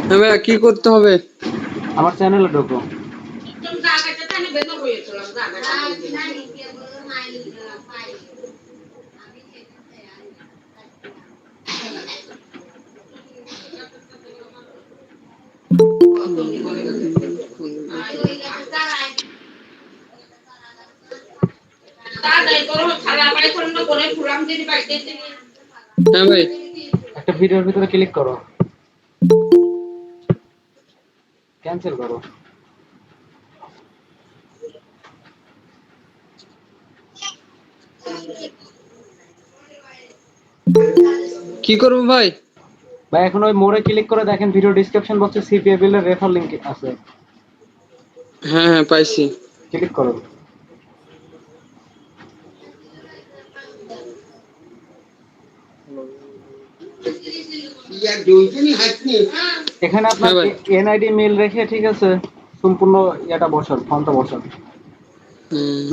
হ্যাঁ ভাইয়া, কি করতে হবে? আমার চ্যানেলে ঢোকো। হ্যাঁ ভাই, একটা ভিডিওর ভিতরে ক্লিক করো, ক্যান্সেল করো। কি করবো ভাই? ভাই এখন ওই মোড়ে ক্লিক করে দেখেন ভিডিও ডেসক্রিপশন বক্সে সিপিএ বিল এর রেফার লিংক আছে, হ্যাঁ হ্যাঁ, পাইছি। ক্লিক করো। এখানে আপনার হ্যাঁ ভাই। এনআইডি মেল রেখে, ঠিক আছে, সম্পূর্ণ এটা বসান, ফর্মটা বসান।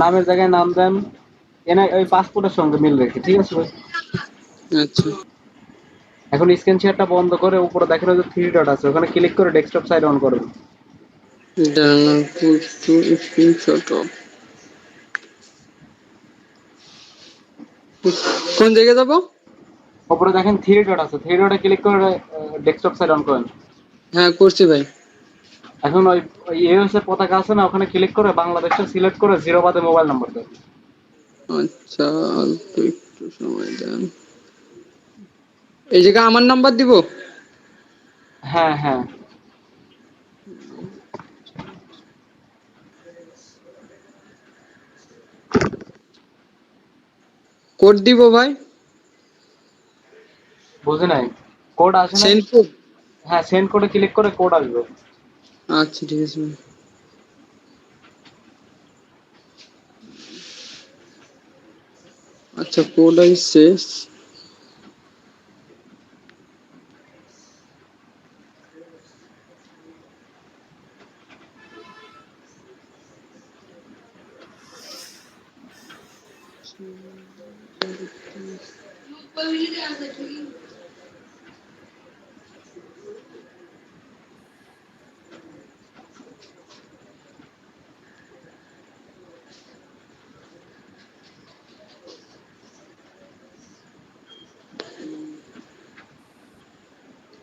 নামের জায়গায় নাম দেন, ওই পাসপোর্টের সঙ্গে মিল রেখে, ঠিক আছে ভাই। আচ্ছা, এখন স্ক্রিন শেয়ারটা বন্ধ করে উপরে দেখেন ওই যে থ্রি ডট আছে, ওখানে ক্লিক করে ডেস্কটপ সাইড অন করবেন। Screenshot of. কোন জায়গায় যাবো? উপরে দেখেন থ্রি ডট আছে, থ্রি ডটে ক্লিক করে ডেস্কটপ সাইড অন করেন। হ্যাঁ করছি ভাই। এখন ওই ইউএস এর পতাকা আছে না, ওখানে ক্লিক করে বাংলাদেশটা সিলেক্ট করে জিরো বাদে মোবাইল নাম্বার দেন। আচ্ছা, অল্প একটু সময় দেন। এই জায়গায় আমার নাম্বার দিব? হ্যাঁ হ্যাঁ, কোড দিব ভাই? বুঝে নাই, কোড আসে নাই। Send code? হ্যাঁ, সেন্ড কোডে ক্লিক করে কোড আসবে। আচ্ছা ঠিক আছে ভাই। আচ্ছা, কোড আসছে।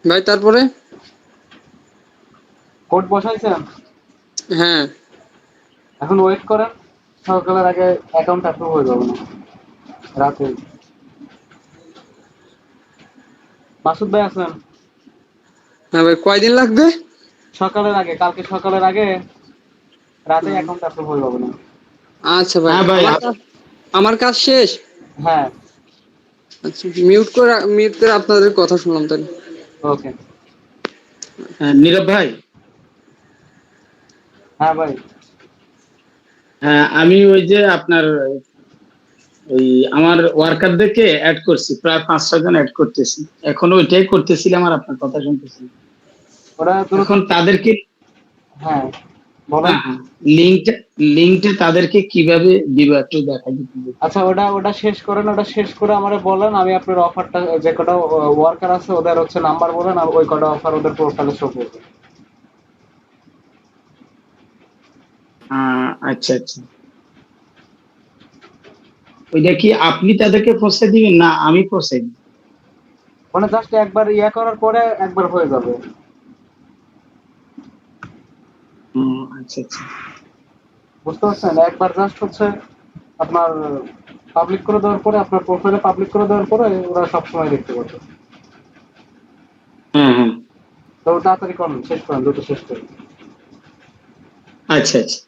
ভাই তারপরে? কোড বসাইছেন? হ্যাঁ। এখন ওয়েট করেন, সকালের আগে অ্যাকাউন্ট অ্যাপ্রুভ হয়ে যাবে না রাতে। মাসুদ ভাই আছেন? হ্যাঁ ভাই, কয়দিন লাগবে? সকালের আগে, কালকে সকালের আগে রাতে অ্যাকাউন্ট অ্যাপ্রুভ হয়ে যাবে না। আচ্ছা ভাই, হ্যাঁ ভাই, আমার কাজ শেষ। হ্যাঁ, আচ্ছা, মিউট করে আপনাদের কথা শুনলাম তাহলে। ওকে। নীরব ভাই, হ্যাঁ ভাই, হ্যাঁ আমি ওই যে আপনার ওই আমার ওয়ার্কারদেরকে অ্যাড করছি, প্রায় 5-6 জন অ্যাড করতেছি, এখন ওইটাই করতেছিলাম আর আপনার কথা শুনতেছি। ওরা দ্রুত। এখন তাদেরকে, হ্যাঁ বলেন। হ্যাঁ হ্যাঁ, লিঙ্কটা তাদেরকে কিভাবে দিব একটু দেখা দিতে। আচ্ছা, ওটা শেষ করেন, ওটা শেষ করে আমারে বলেন, আমি আপনার অফারটা, যে কটা ওয়ার্কার আছে ওদের হচ্ছে নাম্বার বলেন, আর ওই কটা অফার ওদের প্রোফাইলে শো করবে। আচ্ছা আচ্ছা, ওইটা কি আপনি তাদেরকে পৌঁছে দিবেন না আমি পৌঁছে দিব? মানে জাস্ট একবার ইয়া করার পরে একবার হয়ে যাবে। আচ্ছা আচ্ছা বুঝতে পারছেন? একবার জাস্ট হচ্ছে আপনার পাবলিক করে দেওয়ার পরে, আপনার প্রোফাইলে পাবলিক করে দেওয়ার পরে ওরা সবসময় দেখতে পাবে। হ্যাঁ হ্যাঁ, তো তাড়াতাড়ি করেন, শেষ করেন, দ্রুত শেষ করেন। আচ্ছা আচ্ছা।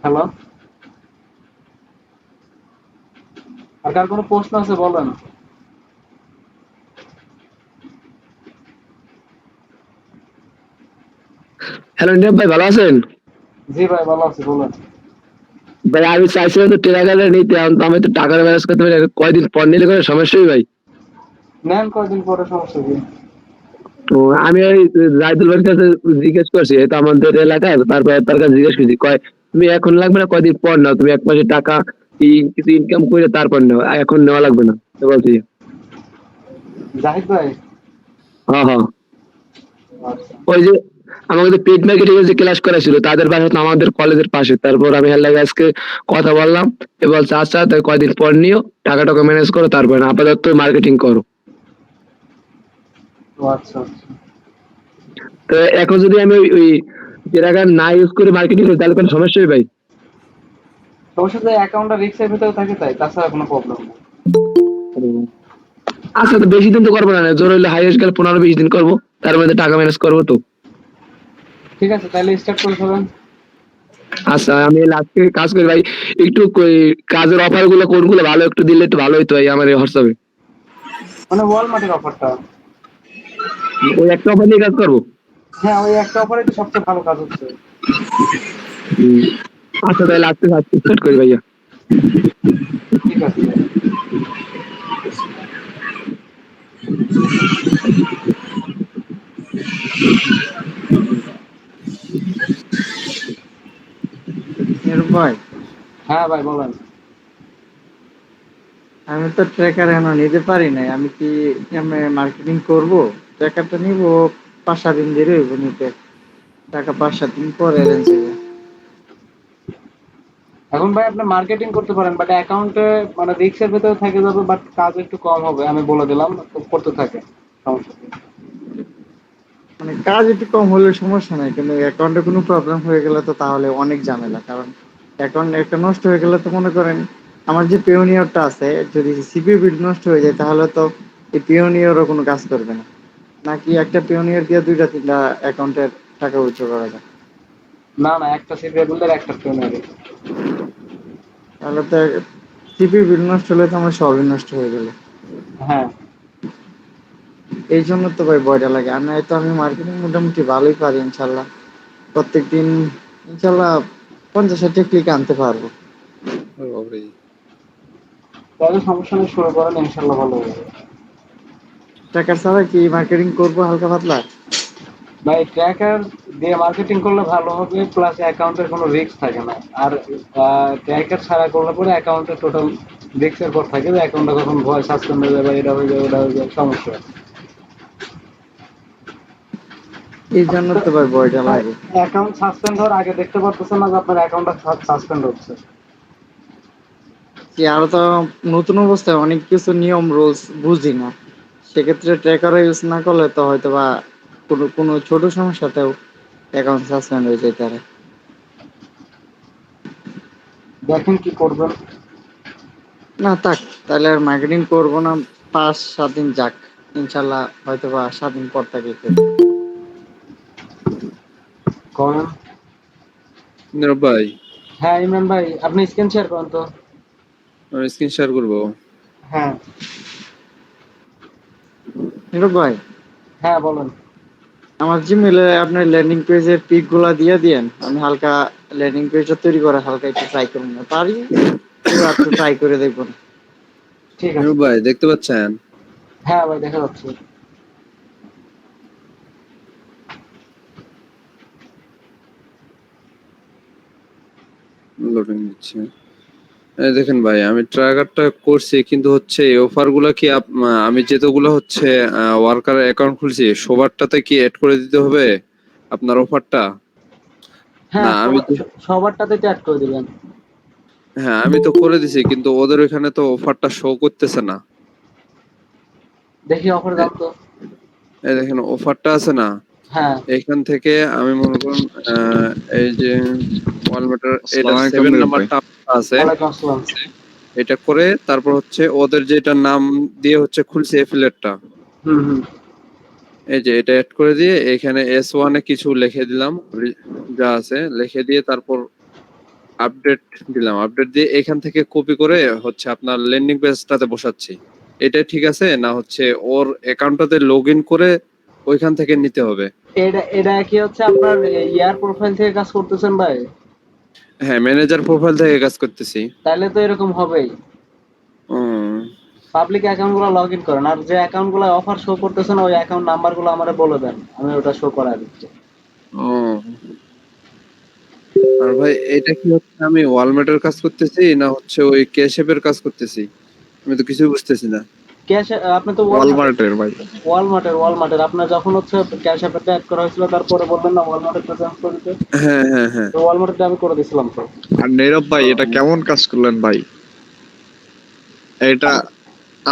হ্যালো, আর কার কোনো প্রশ্ন আছে বলেন। হ্যালো নীরব ভাই, ভালো আছেন? জি ভাই, ভালো আছি, বলেন। ভাই আমি চাইছিলাম তো টেরাগালে নিতে, এখন তো আমি তো টাকার ম্যানেজ করতে পারি না। কয়দিন পর নিলে কোনো সমস্যা হবে ভাই? নেন কয়দিন পরে, সমস্যা কি? তো আমি ওই রাইদুল ভাইয়ের কাছে জিজ্ঞেস করছি, এটা আমাদের এলাকায়, তারপরে তার কাছে জিজ্ঞেস করছি, কয় তুমি এখন লাগবে না, কয়দিন পর নাও, তুমি এক মাসে টাকা কিছু ইনকাম করে তারপর নাও, এখন নেওয়া লাগবে না। তো বলছি জাহিদ ভাই? হ্যাঁ হ্যাঁ, আচ্ছা। ওই যে আমাদের পেট মার্কেটিং এর যে ক্লাস করা ছিল তাদের পাশে তো আমাদের কলেজের পাশে, তারপর আমি হেল্লা আজকে কথা বললাম, এ বলছে আচ্ছা তাই কয়দিন পর নিও, টাকা টাকা ম্যানেজ করো, তারপর না আপাতত মার্কেটিং করো। ও আচ্ছা আচ্ছা। তো এখন যদি আমি ওই টাকা না ইউজ করে মার্কেটিং করি তাহলে কোনো সমস্যা হবে ভাই? সমস্যা যে অ্যাকাউন্টটা রিস্কের ভিতরে থাকে, তাই, তাছাড়া কোনো প্রবলেম নেই। আচ্ছা, তো বেশি দিন তো করবো না, জোর হইলে হাইয়েস্ট গেলে 15-20 দিন করবো, তার মধ্যে টাকা ম্যানেজ করবো তো। ঠিক আছে, তাহলে স্টার্ট করে ফেলেন। আচ্ছা আমি লাস্টে কাজ করি ভাই, একটু কাজের অফার গুলো কোনগুলো ভালো একটু দিলে একটু ভালো হইতো ভাই আমার হোয়াটসঅ্যাপে। মানে ওয়ালমার্টের অফারটা। ওই একটা অফার নিয়ে কাজ করবো। হ্যাঁ, ওই একটা অফারে তো সবচেয়ে ভালো কাজ হচ্ছে। হুম। আচ্ছা তাহলে লাস্টে কাজ স্টার্ট করি ভাইয়া। ঠিক আছে ভাই। ভাই হ্যাঁ ভাই বলেন। আমি তো ট্র্যাকার এখনো নিতে পারি নাই, আমি কি মার্কেটিং করব? ট্র্যাকারটা নিব 5-7 দিন দেরি হইব নিতে, টাকা 5-7 দিন পরে অ্যারেঞ্জ হবে। এখন ভাই আপনি মার্কেটিং করতে পারেন, বাট অ্যাকাউন্টে মানে রিস্কের ভিতরে থেকে যাবে, বাট কাজ একটু কম হবে, আমি বলে দিলাম, তো করতে থাকে, সমস্যা নেই। মানে কাজ একটু কম হলে সমস্যা নাই, কিন্তু অ্যাকাউন্টে কোনো প্রবলেম হয়ে গেলে তো তাহলে অনেক ঝামেলা। কারণ অ্যাকাউন্ট একটা নষ্ট হয়ে গেলে তো মনে করেন আমার যে পিওনিয়রটা আছে, যদি সিপিইউ নষ্ট হয়ে যায় তাহলে তো এই পিওনিয়রও কোনো কাজ করবে না। নাকি একটা পিওনিয়র দিয়ে 2-3টা অ্যাকাউন্টের টাকা উইথড্র করা যায়? না না, একটা সিরিয়াল বিল্ডার একটা ট্রেনার। তাহলে তো সিপিইউ নষ্ট হলে তো আমার সবই নষ্ট হয়ে গেল। হ্যাঁ। এই জন্য তো ভাই ভয়টা লাগে। আর নয়তো আমি মার্কেটিং মোটামুটি ভালোই পারি ইনশাল্লাহ। প্রত্যেকদিন ইনশাল্লাহ 50-60 ক্লিক আনতে পারবো। তাহলে সমস্যা নেই, শুরু করেন, ইনশাল্লাহ ভালো হবে। টাকা ছাড়া কি মার্কেটিং করবো হালকা পাতলা? ভাই ট্র্যাকার দিয়ে মার্কেটিং করলে ভালো হবে, প্লাস অ্যাকাউন্টের কোনো রিস্ক থাকে না। আর ট্র্যাকার ছাড়া করলে পরে অ্যাকাউন্টের টোটাল রিস্কের পর থাকে, যে অ্যাকাউন্টটা কখন ভয় সাসপেন্ড হয়ে যাবে, এটা হয়ে যাবে, ওটা হয়ে যাবে, সমস্যা। এই জন্য তো ভাই ভয়টা লাগে। অ্যাকাউন্ট সাসপেন্ড হওয়ার আগে দেখতে পারতেছেন না যে আপনার অ্যাকাউন্টটা সাসপেন্ড হচ্ছে। কি আরো তো নতুন অবস্থায় অনেক কিছু নিয়ম রুলস বুঝি না, সেক্ষেত্রে ট্র্যাকার ইউজ না করলে তো হয়তো বা কোনো কোনো ছোট সমস্যাতেও অ্যাকাউন্ট সাসপেন্ড হয়ে যেতে পারে। দেখেন কি করবেন। না থাক, তাহলে আর মার্কেটিং করবো না। 5-7 দিন যাক, ইনশাল্লাহ হয়তো বা 7 দিন পর থেকে করবো। করেন। নীরব ভাই, হ্যাঁ ইমরান ভাই, আপনি স্ক্রিন শেয়ার করেন তো। আমি স্ক্রিন শেয়ার করবো। হ্যাঁ। নীরব ভাই, হ্যাঁ বলেন। আমার জিমেলে আপনার ল্যান্ডিং পেজের পিক গুলা দিয়ে দিয়েন, আমি হালকা ল্যান্ডিং পেজটা তৈরি করে হালকা একটু ট্রাই করে নিতে পারি, একটু ট্রাই করে দেখবো না। ঠিক আছে। নীরব ভাই দেখতে পাচ্ছেন? হ্যাঁ ভাই দেখা যাচ্ছে। লোডিং দিচ্ছে। এই দেখেন ভাই, আমি ট্র্যাকারটা করছি, কিন্তু হচ্ছে এই অফার গুলা কি আমি যেতগুলো হচ্ছে ওয়ার্কার অ্যাকাউন্ট খুলছি সবারটাতে কি এড করে দিতে হবে আপনার অফারটা? না হ্যাঁ, আমি তো, সবারটাতে অ্যাড করে দিবেন। হ্যাঁ আমি তো করে দিছি, কিন্তু ওদের ওখানে তো অফারটা শো করতেছে না। দেখি অফার দাম তো। এই দেখেন অফারটা আছে না, হ্যাঁ। এখান থেকে আমি মনে করুন এই যে ওয়ালমেটার এটা আসসালামু আলাইকুম 7 নীরব ভাই। নাম্বারটা আছে, ওয়ালাইকুম আসসালাম। এটা করে তারপর হচ্ছে ওদের যেটা নাম দিয়ে হচ্ছে খুলছে এফিলিয়েটটা, হুম হুম। এই যে এটা অ্যাড করে দিয়ে এখানে S1 এ কিছু লিখে দিলাম, যা আছে লিখে দিয়ে তারপর আপডেট দিলাম, আপডেট দিয়ে এখান থেকে কপি করে হচ্ছে আপনার ল্যান্ডিং পেজটাতে বসাচ্ছি। এটা ঠিক আছে না, হচ্ছে ওর অ্যাকাউন্টটাতে লগ ইন করে ওইখান থেকে নিতে হবে? এটা এটা কি হচ্ছে আপনার ইয়ার প্রোফাইল থেকে কাজ করতেছেন ভাই? হ্যাঁ, ম্যানেজার প্রোফাইল থেকে কাজ করতেছি। তাহলে তো এরকম হবেই। উম, পাবলিক অ্যাকাউন্ট গুলো লগ ইন করেন, আর যে অ্যাকাউন্ট গুলো অফার শো করতেছে না ওই অ্যাকাউন্ট নাম্বার গুলো আমারে বলে দেন, আমি ওটা শো করা দিচ্ছি। ও আর ভাই এটা কি হচ্ছে, আমি ওয়ালমার্টের কাজ করতেছি না হচ্ছে ওই ক্যাশেপের কাজ করতেছি? আমি তো কিছুই বুঝতেছি না। ক্যাশ আপনি তো ওয়ালমার্টের ভাই। ওয়ালমার্টের আপনার যখন হচ্ছে ক্যাশ অ্যাপটা অ্যাড করা হয়েছিল তারপরে বললেন না ওয়ালমার্টের চেঞ্জ করে দিতে, হ্যাঁ হ্যাঁ হ্যাঁ। তো ওয়ালমার্টেরটা আমি করে দিয়েছিলাম তো। আর নীরব ভাই এটা কেমন কাজ করলেন ভাই? এটা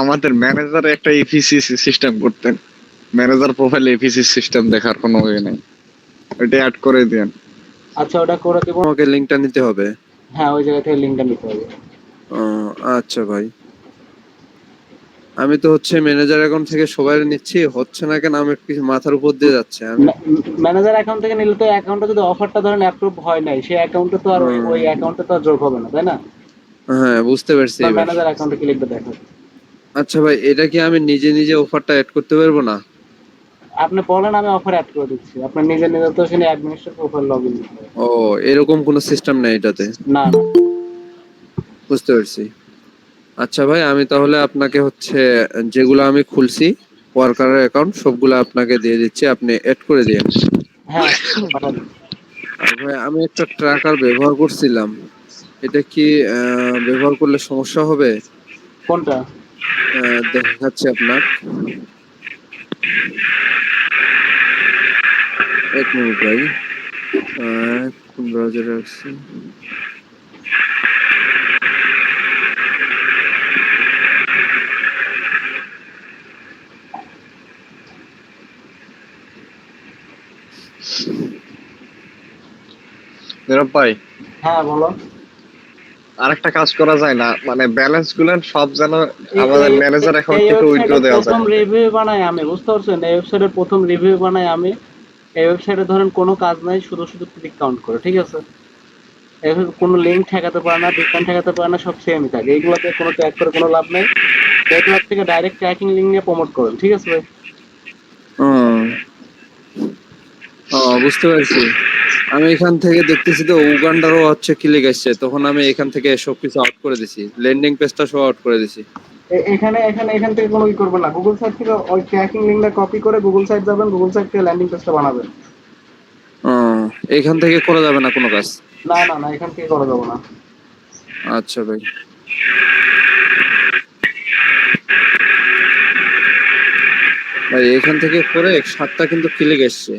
আমাদের ম্যানেজারে একটা এফিসি সিস্টেম করতেন, ম্যানেজার প্রোফাইলে এফিসি সিস্টেম দেখার কোনো ওয়ে নেই, এটা অ্যাড করে দেন। আচ্ছা ওটা করে দিব। আমাকে লিংকটা নিতে হবে। হ্যাঁ ওই জায়গা থেকে লিংকটা নিতে হবে। ও আচ্ছা ভাই, আমি তো হচ্ছে ম্যানেজার অ্যাকাউন্ট থেকে সবাই নিচ্ছি, হচ্ছে না কেন? আমি কিছু মাথার উপর দিয়ে যাচ্ছে। আমি ম্যানেজার অ্যাকাউন্ট থেকে নিলে তো অ্যাকাউন্টে যদি অফারটা ধরেন অ্যাপ্রুভ হয় নাই, সেই অ্যাকাউন্টে তো আর ওই অ্যাকাউন্টে তো আর যোগ হবে না, তাই না? হ্যাঁ বুঝতে পারছি এবার। ম্যানেজার অ্যাকাউন্টে কি লিখবে দেখো। আচ্ছা ভাই, এটা কি আমি নিজে নিজে অফারটা অ্যাড করতে পারবো না? আপনি বলেন আমি অফার অ্যাড করে দিচ্ছি, আপনার নিজে নিজে তো সেখানে অ্যাডমিনিস্ট্রেটর প্রোফাইল লগইন করতে হবে। ও এরকম কোনো সিস্টেম নেই এটাতে? না না। বুঝতে পারছি। আচ্ছা ভাই, আমি তাহলে আপনাকে হচ্ছে যেগুলো আমি খুলছি ওয়ার্কারের অ্যাকাউন্ট সবগুলো আপনাকে দিয়ে দিচ্ছি, আপনি অ্যাড করে দিন। হ্যাঁ পাঠাবো। আর ভাই আমি একটা ট্র্যাকার ব্যবহার করছিলাম, এটা কি ব্যবহার করলে সমস্যা হবে? কোনটা? দেখাচ্ছি আপনার, এক মিনিট ভাই। কোন ব্রাউজারে আসছে? নীরব ভাই হ্যাঁ বলো। আরেকটা কাজ করা যায় না, মানে ব্যালেন্স গুলো সব যেন আমাদের ম্যানেজার অ্যাকাউন্ট থেকে উইথড্র দেওয়া যায়? প্রথম রিভিউ বানাই আমি, বুঝতে পারছেন? এই ওয়েবসাইটের প্রথম রিভিউ বানাই আমি। এই ওয়েবসাইটে ধরেন কোনো কাজ নাই, শুধু শুধু ক্লিক কাউন্ট করে, ঠিক আছে? এখানে কোনো লিঙ্ক ঠেকাতে পারে না, বিজ্ঞান ঠেকাতে পারে না, সব সেমই থাকে। এইগুলোতে কোনো ট্যাগ করে কোনো লাভ নেই। এগুলোর থেকে ডাইরেক্ট ট্র্যাকিং লিঙ্ক নিয়ে প্রমোট করেন, ঠিক আছে ভাই? বুঝতে পারছি। আমি এখান থেকে দেখতেছি তো উগান্ডারও হচ্ছে ক্লিক আসছে, তখন আমি এখান থেকে সবকিছু আউট করে দিছি, ল্যান্ডিং পেজটা সব আউট করে দিছি। এখান থেকে কোনো কি করবেন না, গুগল সাইট থেকে ওই ট্র্যাকিং লিঙ্কটা কপি করে গুগল সাইট যাবেন, গুগল সাইট থেকে ল্যান্ডিং পেজটা বানাবেন। এখান থেকে করা যাবে না কোনো কাজ? না না না, এখান থেকে করা যাবে না। আচ্ছা ভাই। ভাই এখান থেকে করে 7টা কিন্তু ক্লিক এসছে।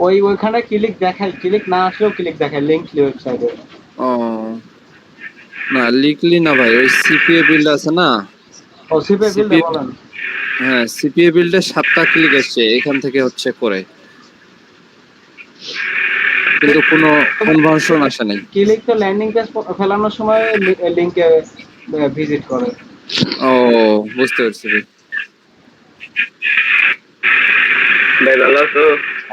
ওইখানে ক্লিক দেখায়, ক্লিক না আসলেও ক্লিক দেখায় লিংক ওয়েবসাইটে। ও না, লিখলি না ভাই, ওই সিপিএ বিল্ড আছে না? ও সিপে বিল CPA বলেন। হ্যাঁ, সিপিএ বিল্ডে 7টা ক্লিক এসছে, এখান থেকে হচ্ছে করে, কিন্তু কোনো কনভার্সন আসে নাই। ক্লিক তো ল্যান্ডিং পেজ ফেলানোর সময় লিংকে ভিজিট করে। ও বুঝতে পারছি ভাই।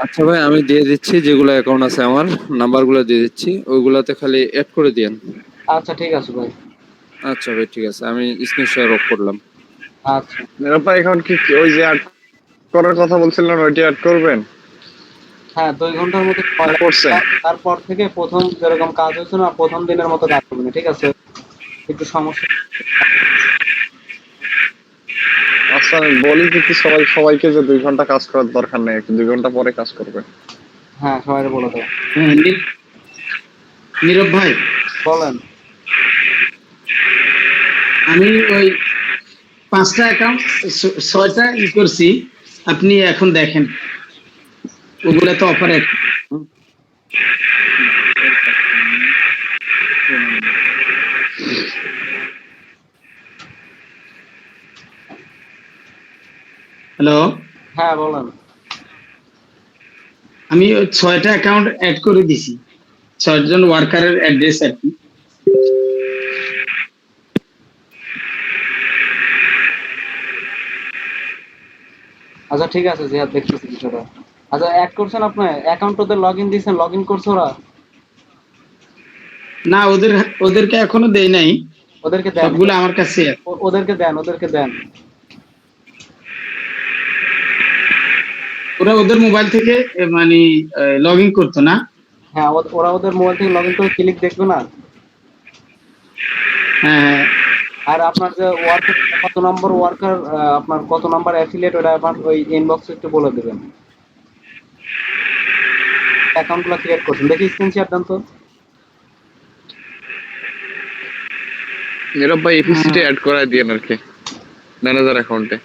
আচ্ছা ভাই, আমি দিয়ে দিচ্ছি যেগুলো অ্যাকাউন্ট আছে আমার, নাম্বারগুলো দিয়ে দিচ্ছি, ওইগুলাতে খালি অ্যাড করে দিয়েন। আচ্ছা ঠিক আছে ভাই। আচ্ছা ভাই ঠিক আছে, আমি স্ক্রিন শেয়ার অফ করলাম। আচ্ছা নীরব ভাই এখন কি ওই যে অ্যাড করার কথা বলছিলেন ওইটা অ্যাড করবেন? হ্যাঁ 2 ঘন্টার মধ্যে করছেন? তারপর থেকে প্রথম যেরকম কাজ হয়েছে না, প্রথম দিনের মতো কাজ করবেন, ঠিক আছে? একটু সমস্যা। আচ্ছা আমি বলি কিন্তু সবাইকে যে 2 ঘন্টা কাজ করার দরকার নেই, একটু 2 ঘন্টা পরে কাজ করবে। হ্যাঁ সবাই বলে দাও। হ্যাঁ, নীরব ভাই, বলেন। আমি ওই 5টা অ্যাকাউন্ট 6টা করছি, আপনি এখন দেখেন ওগুলা তো অফার। হ্যালো, হ্যাঁ বলেন। আমি ওই 6টা অ্যাকাউন্ট অ্যাড করে দিছি, 6 জন ওয়ার্কারের অ্যাড্রেস আর কি। আচ্ছা ঠিক আছে জিহাদ, দেখতেছি বিষয়টা। আচ্ছা অ্যাড করছেন আপনি, অ্যাকাউন্ট ওদের লগইন দিয়েছেন, লগইন করছে ওরা? না, ওদেরকে এখনো দেই নাই, ওদেরকে দেন, সবগুলো আমার কাছে আছে। ওদেরকে দেন। ওরা ওদের মোবাইল থেকে মানে লগ ইন করতো না, হ্যাঁ, ওরা ওদের মোবাইল থেকে লগ ইন করে ক্লিক দেখবে না। হ্যাঁ আর আপনার যে ওয়ার্কার কত নম্বর ওয়ার্কার, আপনার কত নম্বর অ্যাফিলিয়েট, ওটা আপনার ওই ইনবক্সে একটু বলে দেবেন। অ্যাকাউন্টগুলো ক্রিয়েট করছেন, দেখি স্ক্রিনশট দেন তো। নীরব ভাই এপিসিটা অ্যাড করায় দিয়েন আর কি ম্যানেজার অ্যাকাউন্টে।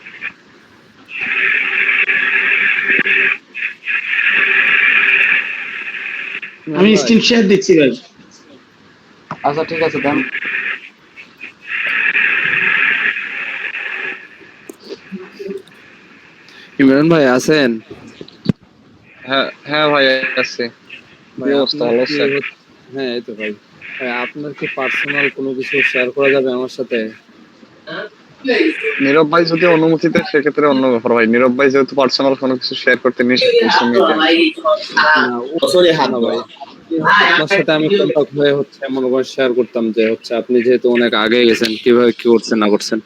আমি স্ক্রিন শেয়ার দিচ্ছি ভাই। আচ্ছা ঠিক আছে দেন। ইমরান ভাই আছেন? হ্যাঁ হ্যাঁ ভাই আছে। ভাই কি অবস্থা, আপনার ভালো কি আছেন? হ্যাঁ এই তো ভাই। ভাই আপনার কি পার্সোনাল কোনো কিছু শেয়ার করা যাবে আমার সাথে? নীরব ভাই যদি অনুমতি দেয় সেক্ষেত্রে অন্য ব্যাপার ভাই। নীরব ভাই যেহেতু পার্সোনাল কোনো কিছু শেয়ার করতে নিষেধ করছেন নিজে। না না ভাই, আপনার সাথে আমি কন্টাক্ট হয়ে হচ্ছে মনে করেন শেয়ার করতাম যে হচ্ছে আপনি যেহেতু অনেক আগে গেছেন কিভাবে কি করছেন না করছেন।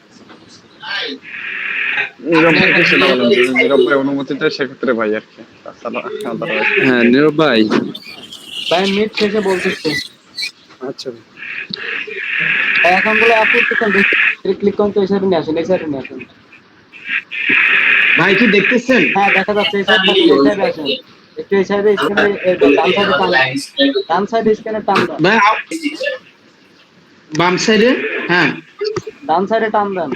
নীরব ভাইকে সেটা বলেন, যদি নীরব ভাই অনুমতি দেয় সেক্ষেত্রে ভাই আর কি। তাছাড়া otherwise হ্যাঁ নীরব ভাই। ভাই মিট শেষে বলতেছি। আচ্ছা অ্যাকাউন্টগুলো অ্যাপ্রুভ করছেন, ক্লিক করুন তো, এই সাইডে নিয়ে আসেন, এই সাইডে নিয়ে আসেন। ভাই কি দেখতেছেন? হ্যাঁ দেখা যাচ্ছে, এই সাইডে আসেন, এই সাইডে আসেন। একটু এই সাইডে স্ক্যানে, ডান সাইডে টান, ডান সাইডে স্ক্যানে টান দেন। ভাই বাম সাইডে, হ্যাঁ ডান সাইডে টান দেন।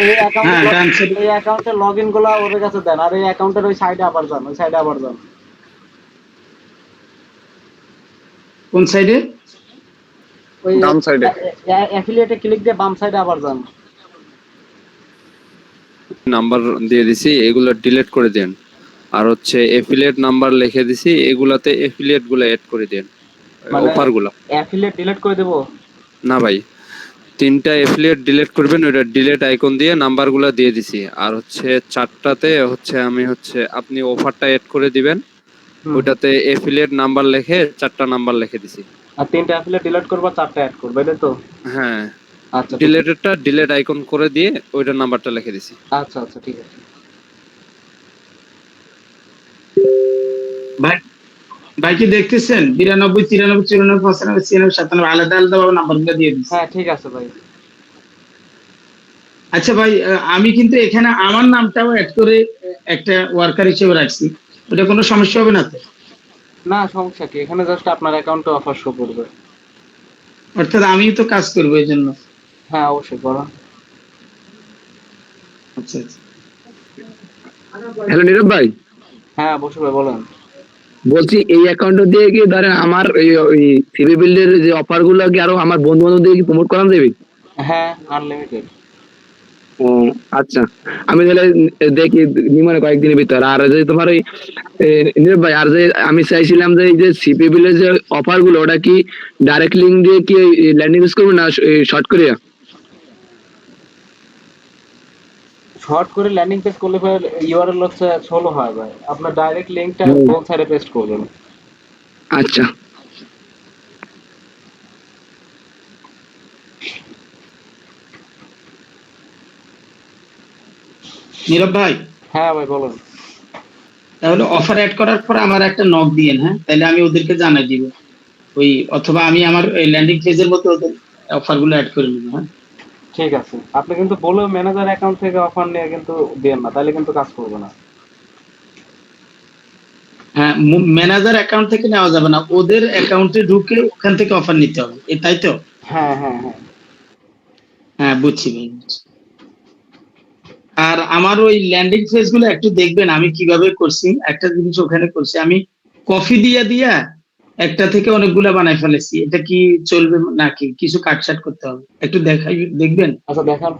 এই হ্যাঁ ডান অ্যাকাউন্টে, সাইডে। এই অ্যাকাউন্টের লগইন গুলো ওর কাছে দেন, আর এই অ্যাকাউন্টের ওই সাইডে আবার যান, ওই সাইডে আবার যান। কোন সাইডে? ওই ডান সাইডে। অ্যাফিলিয়েটে ক্লিক দিয়ে বাম সাইডে আবার যান। নাম্বার দিয়ে দিছি, এগুলো ডিলিট করে দেন। আর হচ্ছে এফিলিয়েট নাম্বার লিখে দিছি, এগুলাতে এফিলিয়েট গুলো এড করে দেন, মানে অফার গুলা। অ্যাফিলিয়েট ডিলিট করে দেবো? না ভাই, 3টা এফিলিয়েট ডিলিট করবেন, ওইটা ডিলিট আইকন দিয়ে নাম্বারগুলো দিয়ে দিছি। আর হচ্ছে 4টাতে হচ্ছে আমি হচ্ছে আপনি অফারটা এড করে দিবেন, ওইটাতে এফিলিয়েট নাম্বার লিখে 4টা নাম্বার লিখে দিছি। আর 3টা অ্যাফিলিয়েট ডিলিট করবো, 4টা অ্যাড করবো, তাই তো? হ্যাঁ, আচ্ছা ডিলিটেডটা ডিলিট আইকন করে দিয়ে ওইটার নাম্বারটা লিখে দিছি। আচ্ছা আচ্ছা ঠিক আছে। ভাই ভাই কি দেখতেছেন? 92 93 94 95 96 97 আলাদা আলাদা ভাবে নাম্বারগুলো দিয়ে দিচ্ছি। হ্যাঁ ঠিক আছে ভাই। আচ্ছা ভাই, আমি কিন্তু এখানে আমার নামটাও অ্যাড করে একটা ওয়ার্কার হিসেবে রাখছি, ওটা কোনো সমস্যা হবে না তো? না সমস্যা কি, এখানে জাস্ট আপনার অ্যাকাউন্টে অফার শো করবে। অর্থাৎ আমি তো কাজ করবো এই জন্য। হ্যাঁ অবশ্যই করুন। আচ্ছা আচ্ছা। হ্যালো নীরব ভাই, হ্যাঁ বসু ভাই বলেন। বলছি এই অ্যাকাউন্ট দিয়ে কি ধরেন আমার ওই সিবি বিল্ডের যে অফার গুলো কি আরো আমার বন্ধু বান্ধব দিয়ে কি প্রমোট করা যাবে? হ্যাঁ আনলিমিটেড। ও আচ্ছা, আমি তাহলে দেখি নির্মাণে কয়েকদিনের ভিতর। আর যে তোমার ওই নীরব ভাই, আর যে আমি চাইছিলাম যে এই যে সিপি বিলের যে অফার গুলো, ওটা কি ডাইরেক্ট লিঙ্ক দিয়ে কি ল্যান্ডিং পেজ করবো না শর্ট করে? শর্ট করে ল্যান্ডিং পেজ করলে পরে ইউআরএল হচ্ছে সোলো হয় ভাই, আপনার ডাইরেক্ট লিংকটা কোন সাইডে পেস্ট করবেন। আচ্ছা নীরব ভাই, হ্যাঁ ভাই বলুন। তাহলে অফার অ্যাড করার পর আমার একটা নক দিয়েন, হ্যাঁ তাহলে আমি ওদেরকে জানাই দিব ওই, অথবা আমি আমার ল্যান্ডিং পেজের মধ্যে ওদের অফার গুলো অ্যাড করে নেবো। হ্যাঁ ঠিক আছে, আপনি কিন্তু বলেও ম্যানেজার অ্যাকাউন্ট থেকে অফার নিয়ে কিন্তু দেন না, তাহলে কিন্তু কাজ করবে না। হ্যাঁ, ম্যানেজার অ্যাকাউন্ট থেকে নেওয়া যাবে না, ওদের অ্যাকাউন্টে ঢুকে ওখান থেকে অফার নিতে হবে, তাই তো? হ্যাঁ হ্যাঁ হ্যাঁ। হ্যাঁ বুঝছি ভাই, বুঝছি। আর আমার ওই ল্যান্ডিং পেজ গুলো একটু দেখবেন আমি কিভাবে করছি। একটা জিনিস ওখানে করছি আমি, কফি দিয়া একটা থেকে অনেকগুলা বানাই ফেলেছি, এটা কি চলবে নাকি কিছু কাটছাট করতে হবে? একটু দেখাই, দেখবেন। আচ্ছা দেখান।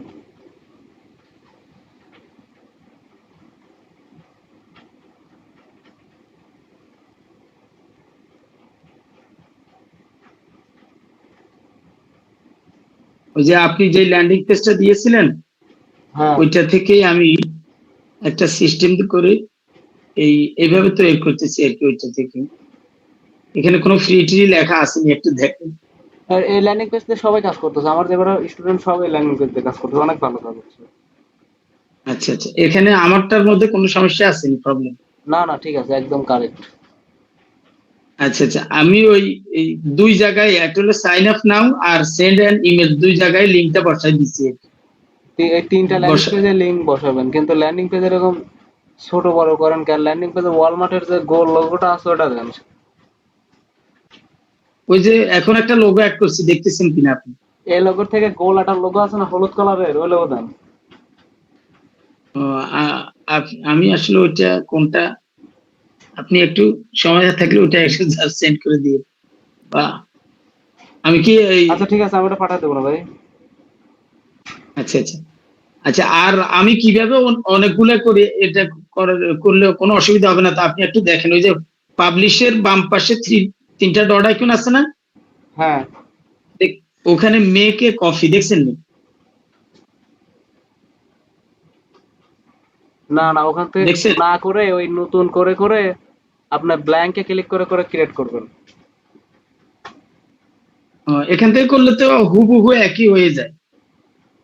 ওই যে আপনি যে ল্যান্ডিং পেজটা দিয়েছিলেন, হ্যাঁ ওইটা থেকেই আমি একটা সিস্টেম করে এইভাবে তৈরি করতেছি আর কি। ওইটা থেকে এখানে কোনো ফ্রি ট্রি লেখা আসেনি, একটু দেখেন। আর এই ল্যান্ডিং পেজ দিয়ে সবাই কাজ করতেছে, আমার যে স্টুডেন্ট সবাই ল্যান্ডিং পেজ দিয়ে কাজ করতেছে, অনেক ভালো কাজ হচ্ছে। আচ্ছা আচ্ছা, এখানে আমারটার মধ্যে কোনো সমস্যা আসেনি, প্রবলেম? না না ঠিক আছে, একদম কারেক্ট। আচ্ছা আচ্ছা, আমি ওই এই দুই জায়গায় একটা হলো সাইন আপ নাও আর সেন্ড অ্যান ইমেল, দুই জায়গায় লিঙ্কটা বসাই দিচ্ছি। এই তিনটা ল্যান্ডিং বসা পেজে লিংক বসাবেন, কিন্তু ল্যান্ডিং পেজ এরকম ছোট বড় করেন কেন? ল্যান্ডিং পেজে ওয়ালমার্টের যে গোল লোগোটা আছে ওটা দেন। ওই যে এখন একটা লোগো অ্যাড করছি, দেখতেছেন কিনা আপনি? এই লোগোর থেকে গোল একটা লোগো আছে না হলুদ কালারের, ওই লোগো দেন। ও, আমি আসলে ওইটা কোনটা, আপনি একটু সময় থাকলে ওটা একটু সেন্ড করে দিয়ে, বা আমি কি এই, আচ্ছা ঠিক আছে, আমি ওটা পাঠাতে দেবো না ভাই। আচ্ছা আচ্ছা আচ্ছা, আর আমি কিভাবে অনেকগুলো করে এটা করলে কোনো অসুবিধা হবে না তো? আপনি একটু দেখেন, ওই যে পাবলিশের বাম পাশে তিনটা ডট আইকন আছে না, হ্যাঁ ওখানে মেক এ কফি দেখছেন না? না না, ওখান থেকে দেখছেন? না করে ওই নতুন করে করে আপনার ব্ল্যাঙ্কে ক্লিক করে করে ক্রিয়েট করবেন। এখান থেকে করলে তো হুবহু একই হয়ে যায়।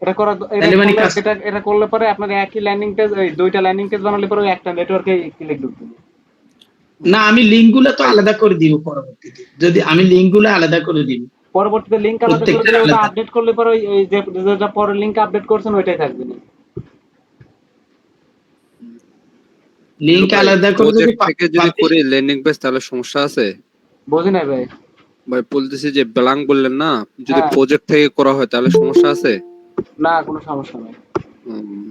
এটা করা তাহলে মানে কাজ, এটা করলে পরে আপনার একই ল্যান্ডিং পেজ, ওই দুইটা ল্যান্ডিং পেজ বানালে পরে ওই একটা নেটওয়ার্কে ক্লিক ঢুকবে। না আমি লিঙ্ক গুলো তো আলাদা করে দিব পরবর্তীতে, যদি আমি লিঙ্ক গুলো আলাদা করে দিব, পরবর্তীতে লিংক আলাদা করে প্রত্যেকটা দিলে ওটা আলাদা আপডেট করলে পরে ওই যেটা পরের লিংক আপডেট করছেন ওইটাই থাকবে না। লিঙ্ক ভাই আলাদা করে যদি প্রজেক্ট থেকে যদি করি ল্যান্ডিং পেজ তাহলে সমস্যা আছে? বুঝি নাই ভাই। ভাই বলতেছি যে ব্ল্যাঙ্ক বললেন না, যদি হ্যাঁ, প্রজেক্ট থেকে করা হয় তাহলে সমস্যা আছে? না কোনো সমস্যা নাই। উম,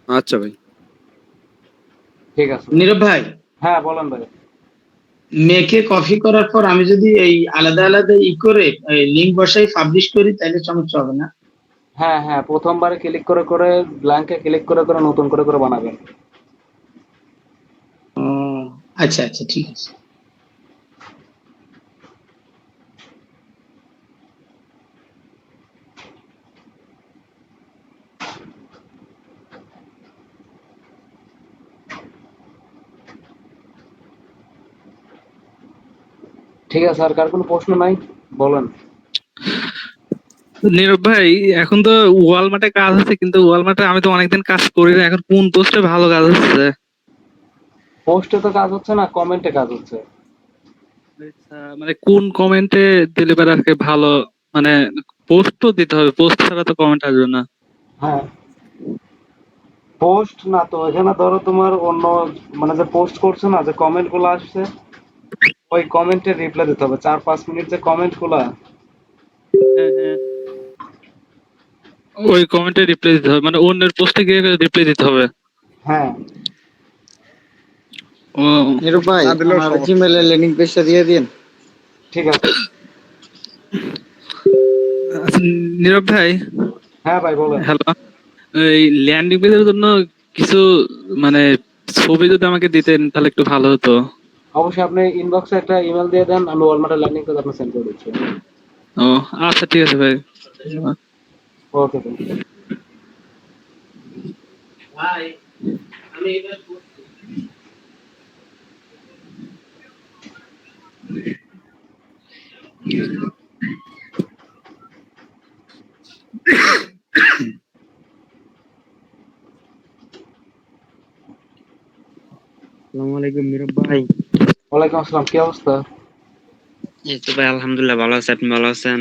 আচ্ছা ভাই। ঠিক আছে। নীরব ভাই, হ্যাঁ বলেন ভাই। মেকে কপি করার পর আমি যদি এই আলাদা আলাদা করে লিঙ্ক বসাই পাবলিশ করি তাহলে সমস্যা হবে না? হ্যাঁ হ্যাঁ, প্রথমবারে ক্লিক করে করে ব্ল্যাঙ্কে ক্লিক করে করে নতুন করে করে বানাবেন। ও আচ্ছা আচ্ছা, ঠিক আছে। ঠিক আছে, আর কার কোনো প্রশ্ন নাই বলেন। নীরব ভাই, এখন তো ওয়ালমার্টে কাজ হচ্ছে, কিন্তু ওয়ালমার্টে আমি তো অনেকদিন কাজ করি না, এখন কোন পোস্টে ভালো কাজ হচ্ছে? পোস্টে তো কাজ হচ্ছে না, কমেন্টে কাজ হচ্ছে। আচ্ছা, মানে কোন কমেন্টে দিলে পারে আর কি ভালো, মানে পোস্ট তো দিতে হবে, পোস্ট ছাড়া তো কমেন্ট আসবে না। হ্যাঁ, পোস্ট না তো এখানে ধরো তোমার অন্য, মানে যে পোস্ট করছো না, যে কমেন্ট গুলো আসছে ওই কমেন্টের রিপ্লাই দিতে হবে। 4-5 মিনিট যে কমেন্ট গুলা, হ্যাঁ হ্যাঁ, ওই কমেন্টে রিপ্লাই দিতে হবে, মানে অন্যের পোস্টে গিয়ে রিপ্লাই দিতে হবে। হ্যাঁ ও নিরূপ ভাই, না দিলেও আমার সমস্যা জিমেইলের লিংক পেজটা দিয়ে দিন। ঠিক আছে। আচ্ছা, নীরব ভাই, হ্যাঁ ভাই বলেন। হ্যালো, এই ল্যান্ডিং পেজের জন্য কিছু মানে ছবি যদি আমাকে দিতেন তাহলে একটু ভালো হতো। অবশ্যই আপনি ইনবক্সে একটা ইমেল দিয়ে দেন, আমি ওয়ালমার্টের ল্যান্ডিং পেজ আপনার সেন্ড করে দিচ্ছি। ও আচ্ছা, ঠিক আছে ভাই। ওকে ভাই। ভাই আমি এবার আসসালামু আলাইকুম নীরব ভাই। ওয়ালাইকুম আসসালাম, কি অবস্থা? এই তো ভাই আলহামদুলিল্লাহ ভালো আছি, আপনি ভালো আছেন?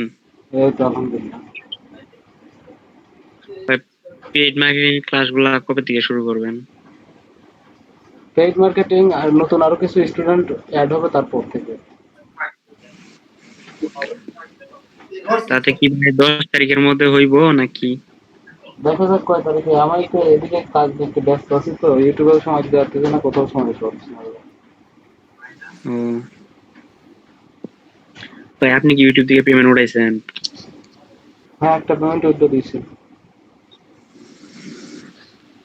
এই তো আলহামদুলিল্লাহ। ভাই, পেইড মার্কেটিং ক্লাসগুলো কবে থেকে শুরু করবেন? পেইড মার্কেটিং আর নতুন আরো কিছু স্টুডেন্ট অ্যাড হবে তারপর থেকে। তাতে কি ভাই 10 তারিখের মধ্যে হইব নাকি? দেখা যাক কয় তারিখে। আমি তো এদিকে কাজ একটু ব্যস্ত আছি, তো ইউটিউবেও সময় দিতে পারতেছি না, কোথাও সময় দিতে পারতেছি না। ও ভাই, আপনি কি ইউটিউব থেকে পেমেন্ট উঠাইছেন? হ্যাঁ, একটা পেমেন্ট উদ্যোগ দিয়েছি।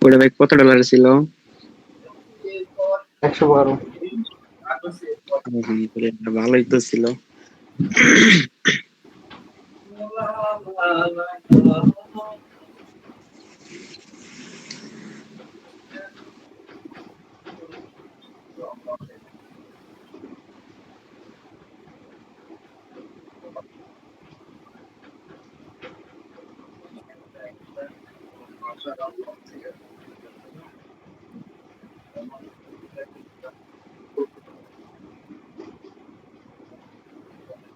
ওটা ভাই কত ডলার ছিল? 112। আলহামদুলিল্লাহ, ভালোই তো ছিল।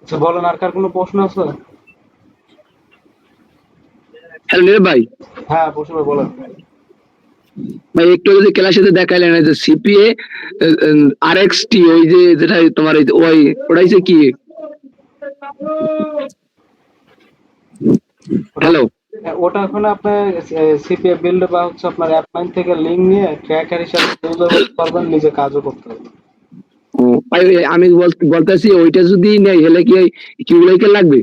আচ্ছা বলেন, আর কার কোনো প্রশ্ন আছে? হ্যালো নীরব ভাই, হ্যাঁ বসে বলেন। ভাই একটু যদি ক্লাসে দেখাইলেন যে সিপিএ আর এক্স টি, ওই যে যেটা তোমার ওই ওটাই যে কি, ওটা হ্যালো? ওটা ওখানে আপনার সিপিএ বিল্ড বা হচ্ছে আপনার অ্যাপলাইন থেকে লিঙ্ক নিয়ে ট্র্যাকার হিসাবে ইউজার করতে পারবেন, নিজে কাজও করতে পারবেন। ভাই আমি বলতেছি ওইটা যদি নেই হলে কি কিউলাইকে লাগবে?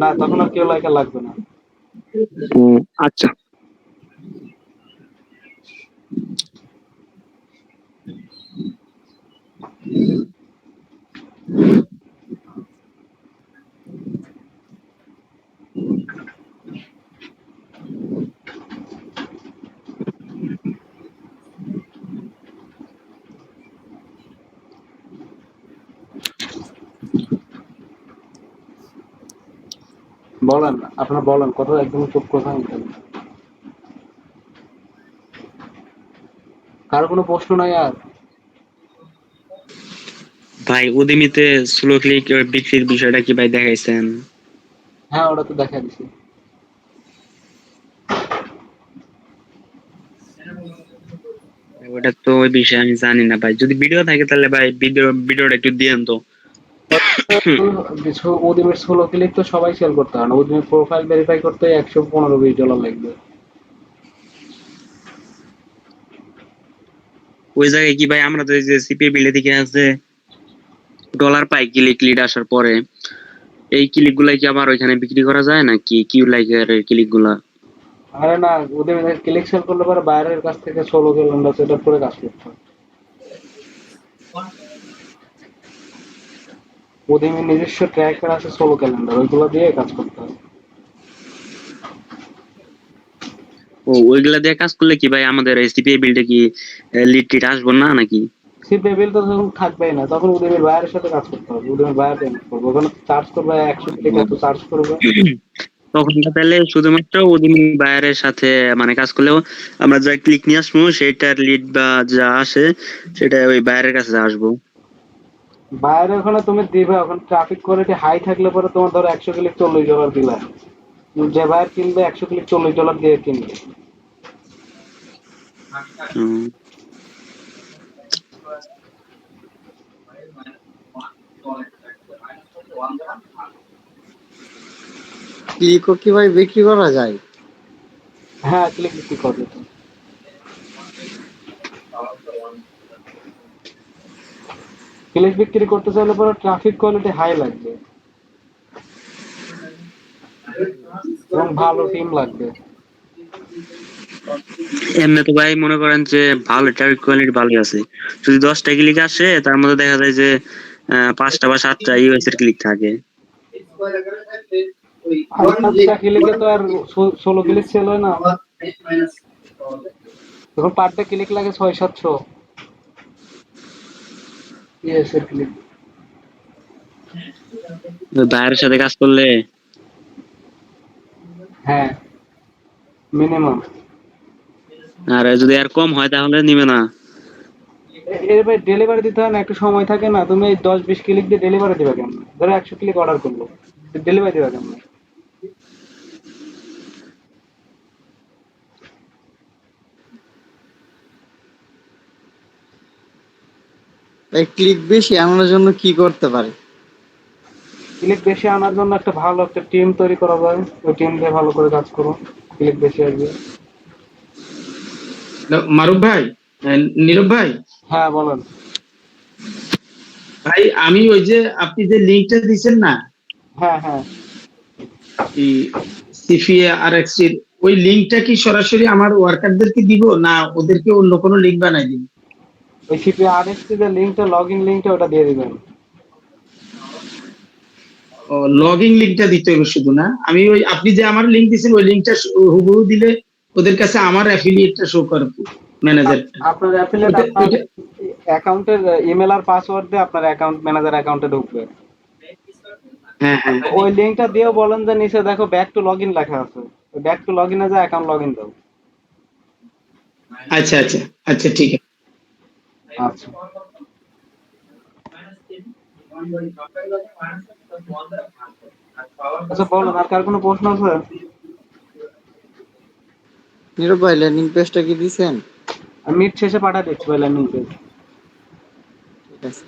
না, তখন আর কেউ লাইকা লাগবে না। ও আচ্ছা। বলেন, আপনার বলেন, কথা একদম চুপ কথা নিতেন। কারো কোনো প্রশ্ন নাই আর? ভাই উদ্যমিতে স্লো ক্লিক বিক্রির বিষয়টা কি ভাই দেখাইছেন? হ্যাঁ, ওটা তো দেখা দিছি। ওটা তো ওই বিষয়ে আমি জানি না ভাই, যদি ভিডিও থাকে তাহলে ভাই ভিডিওটা একটু দিয়েন তো। কিছু উদ্যমের সোলো ক্লিক তো সবাই সেল করতে হয় না, উদ্যমের প্রোফাইল ভেরিফাই করতে $115-20 লাগবে। ওই জায়গায় কি ভাই আমরা তো এই যে সিপি বিলে থেকে আছে ডলার পাই ক্লিক লিড আসার পরে, এই ক্লিক গুলা কি আবার ওইখানে বিক্রি করা যায় নাকি কিউ লাইকের ক্লিক গুলা? আরে না, উদ্যমের ক্লিক সেল করলে পরে বাইরের কাছ থেকে সোলো ক্যালেন্ডার সেট আপ করে কাজ করতে হয়। উদ্যমের নিজস্ব ট্র্যাকার আছে, সোলো ক্যালেন্ডার, ওইগুলো দিয়ে কাজ করতে হয়। ও ওইগুলা দিয়ে কাজ করলে কি ভাই আমাদের এই সিপি বিলটা কি লিড টিড আসবো না নাকি? সিপি বিল তো তখন থাকবেই না, তখন উদ্যমের বাইরের সাথে কাজ করতে হবে, উদ্যমের বাইরে পেমেন্ট করবো, ওখানে চার্জ করবে 100 ক্লিক এত চার্জ করবে। তখন তাহলে শুধুমাত্র ওদিন বায়ারের সাথে মানে কাজ করলেও আমরা যা ক্লিক নিয়ে আসবো সেটার লিড বা যা আসে সেটা ওই বায়ারের কাছে আসবো। বাইরে ওখানে তুমি দিবে, ওখানে ট্রাফিক কোয়ালিটি হাই থাকলে পরে তোমার ধরো 100 ক্লিক $40 দিলা, যে বাইরে কিনবে 100 ক্লিক $40 দিয়ে কিনবে। হুম। ক্লিকও কি ভাই বিক্রি করা যায়? হ্যাঁ, ক্লিক বিক্রি করবে তো। ক্লিক বিক্রি করতে চাইলে পরে ট্রাফিক কোয়ালিটি হাই লাগবে এবং ভালো টিম লাগবে। এমনি তো ভাই মনে করেন যে ভালো ট্রাফিক কোয়ালিটি ভালো আছে, যদি 10টা ক্লিক আসে তার মধ্যে দেখা যায় যে 5টা বা 7টা ইউএস এর ক্লিক থাকে। আর 5টা ক্লিকে তো আর 16 ক্লিক সেল হয় না, তখন পার ডে ক্লিক লাগে 600-700 ইয়েস এর ক্লিক। বায়ারের সাথে কাজ করলে হ্যাঁ, মিনিমাম। আর যদি আর কম হয় তাহলে নিবে না। এর ভাই ডেলিভারি দিতে হয় না, একটু সময় থাকে না, তুমি 10-20 ক্লিক দিয়ে ডেলিভারি দিবা কেমন? ধরো 100 ক্লিক অর্ডার করলো, ডেলিভারি দিবা কেমন? এই ক্লিক বেশি আনার জন্য কি করতে পারে? ক্লিক বেশি আনার জন্য একটা ভালো একটা টিম তৈরি করা যায়, ওই টিম দিয়ে ভালো করে কাজ করো, ক্লিক বেশি আসবে। মারুফ ভাই, নীরব ভাই, হ্যাঁ বলেন। ভাই আমি ওই যে আপনি যে লিঙ্কটা দিচ্ছেন না, হ্যাঁ হ্যাঁ, এই সিপিএ আর এক্স এর, ওই লিঙ্কটা কি সরাসরি আমার ওয়ার্কারদেরকে দিব না ওদেরকে অন্য কোনো লিঙ্ক বানাই দিব? ওই সিপি আরএসটি যে লিঙ্কটা, লগ ইন লিঙ্কটা, ওটা দিয়ে দিবেন। ও লগইন লিঙ্কটা দিতে হবে শুধু না? আমি ওই আপনি যে আমার লিঙ্ক দিয়েছেন ওই লিঙ্কটা হুবহু দিলে ওদের কাছে আমার অ্যাফিলিয়েটটা শো করবে, ম্যানেজারটা। আপনার অ্যাফিলিয়েট আপনার অ্যাকাউন্টের ইমেল আর পাসওয়ার্ড দিয়ে আপনার অ্যাকাউন্ট ম্যানেজার অ্যাকাউন্টে ঢুকবে। হ্যাঁ হ্যাঁ, ওই লিঙ্কটা দিয়েও বলেন যে নিচে দেখো ব্যাক টু লগইন লেখা আছে, ব্যাক টু লগইনে যা অ্যাকাউন্ট লগইন দাও। আচ্ছা আচ্ছা আচ্ছা, ঠিক আছে। আচ্ছা। আচ্ছা বলেন, আর কার কোনো প্রশ্ন আছে? নীরব ভাই ল্যান্ডিং পেজটা কি দিছেন? আমি মিট শেষে পাঠিয়ে দিচ্ছি ভাই ল্যান্ডিং পেজ। ঠিক আছে।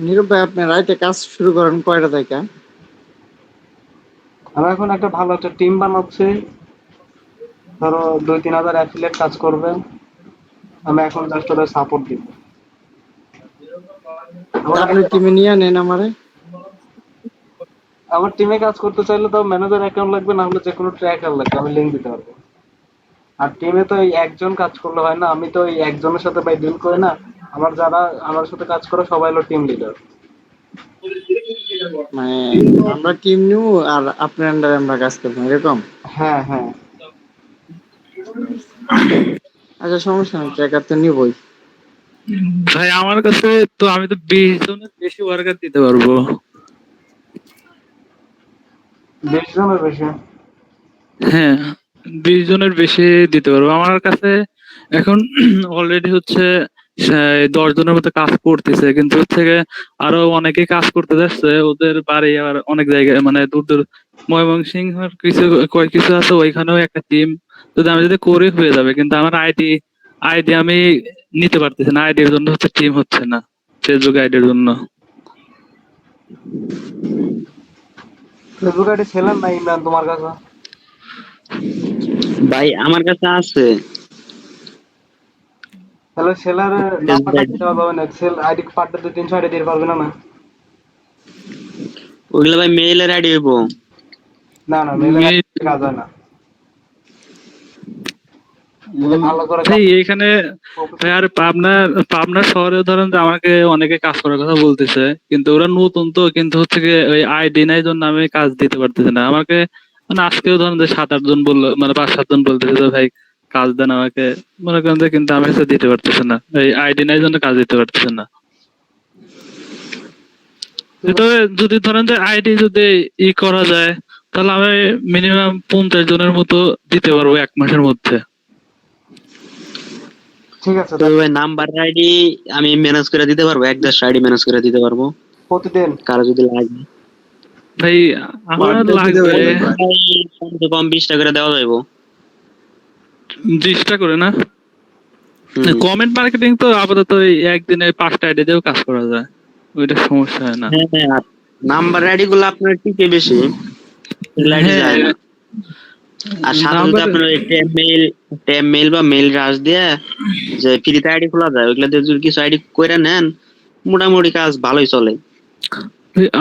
নীরব ভাই আপনি রাইতে কাজ শুরু করেন কয়টা থেকে? আমি এখন একটা ভালো একটা টিম বানাচ্ছি, ধরো 2-3 হাজার অ্যাফিলিয়েট কাজ করবে, আমি এখন জাস্ট ওদের সাপোর্ট দিব। তা আপনি টিমে নিয়ে নেন আমারে। আমার টিমে কাজ করতে চাইলে তো ম্যানেজার অ্যাকাউন্ট লাগবে, না হলে যে কোনো ট্র্যাকার লাগবে, আমি লিঙ্ক দিতে পারবো। আর টিমে তো এই একজন কাজ করলে হয় না, আমি তো এই একজনের সাথে ভাই ডিল করি না। আমার যারা আমার সাথে কাজ করে সবাই হলো টিম লিডার। মানে আমরা টিম নিউ আর আপনার আন্ডারে আমরা কাজ করবো এরকম? হ্যাঁ হ্যাঁ। আচ্ছা সমস্যা নেই, ট্র্যাকার তো নিবই। ভাই আমার কাছে তো আমি তো 20 জনের বেশি ওয়ার্কার দিতে পারবো। 20 জনের বেশি? হ্যাঁ 20 জনের বেশি দিতে পারবো। আমার কাছে এখন অলরেডি হচ্ছে 10 জনের মতো কাজ করতেছে, কিন্তু হচ্ছে গিয়ে আরো অনেকে কাজ করতে যাচ্ছে, ওদের বাড়ি আর অনেক জায়গায় মানে দূর দূর ময়মনসিংহের কিছু আছে, ওইখানেও একটা টিম যদি আমি যদি করে হয়ে যাবে, কিন্তু আমার আইডি আমি নিতে পারতেছি না, আইডির জন্য হচ্ছে টিম হচ্ছে না, ফেসবুক আইডির জন্য। ফেসবুক আইডি ছিলেন না ইমরান তোমার কাছে? ভাই আমার কাছে আছে তাহলে সেলার নাম্বারটা দিতে পারবে না? সেল আইডি পাঠাতে 2-300 আইডি দিতে পারবে না? না ওগুলো ভাই মেইলের আইডি হইব। না না, মেলে কাজ হয় না। ভালো করে ভাই এখানে ভাই আর পাবনা শহরে ধরেন যে আমাকে অনেকে কাজ করার কথা বলতেছে, কিন্তু ওরা নতুন তো, কিন্তু হচ্ছে কি ওই আইডি নাই জন্য আমি কাজ দিতে পারতেছি না। আমাকে মানে আজকেও ধরেন যে 7-8 জন বললো, মানে 5-7 জন বলতেছে যে ভাই কাজ দেন আমাকে, মনে করেন যে, কিন্তু আমি হচ্ছে দিতে পারতেছি না, এই আইডি নাই জন্য কাজ দিতে পারতেছি না। তবে যদি ধরেন যে আইডি যদি করা যায়, তাহলে আমি মিনিমাম 50 জনের মতো দিতে পারবো 1 মাসের মধ্যে। ঠিক আছে। তবে ভাই নাম্বার আইডি আমি ম্যানেজ করে দিতে পারবো, 1-10 আইডি ম্যানেজ করে দিতে পারবো প্রতিদিন কারো যদি লাগে। ভাই আমার লাগবে কমসে কম 20 টাকা করে দেওয়া যাইবো। 20টা করে না? কমেন্ট মার্কেটিং তো আপাতত এই একদিনে 5টা আইডি দিয়েও কাজ করা যায়, ওইটা সমস্যা হয় না। হ্যাঁ নাম্বার আইডি গুলো আপনার টিকে বেশি, আইডি যায় না। আর সাথে যদি আপনার ট্যাব মেইল বা মেইল রাশ দিয়ে যে ফ্রিতে আইডি খোলা যায়, ওইগুলা দিয়ে যদি কিছু আইডি করে নেন, মোটামুটি কাজ ভালোই চলে।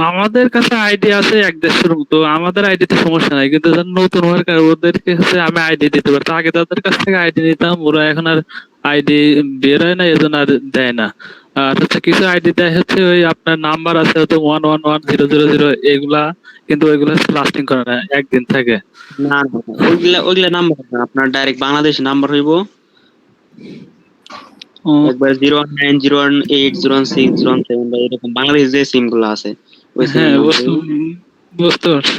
আমাদের কাছে আইডি আছে 1-1.5 মতো, আমাদের আইডিতে সমস্যা নাই, কিন্তু যারা নতুন ওয়ার্কার ওদেরকে হচ্ছে আমি আইডি দিতে পারতাম, আগে তাদের কাছ থেকে আইডি নিতাম, ওরা এখন আর আইডি বের হয় না, এজন্য আর দেয় না। আর হচ্ছে কিছু আইডি দেয় হচ্ছে ওই আপনার নাম্বার আছে হয়তো 111000 এগুলা, কিন্তু ওইগুলা লাস্টিং করে না, একদিন থাকে। না ওইগুলা নাম্বার না, আপনার ডাইরেক্ট বাংলাদেশি নাম্বার হইব, একবার 01901801607 বা এরকম বাংলাদেশ যে সিম গুলো আছে ওই সিম। হ্যাঁ বুঝতে পারছি।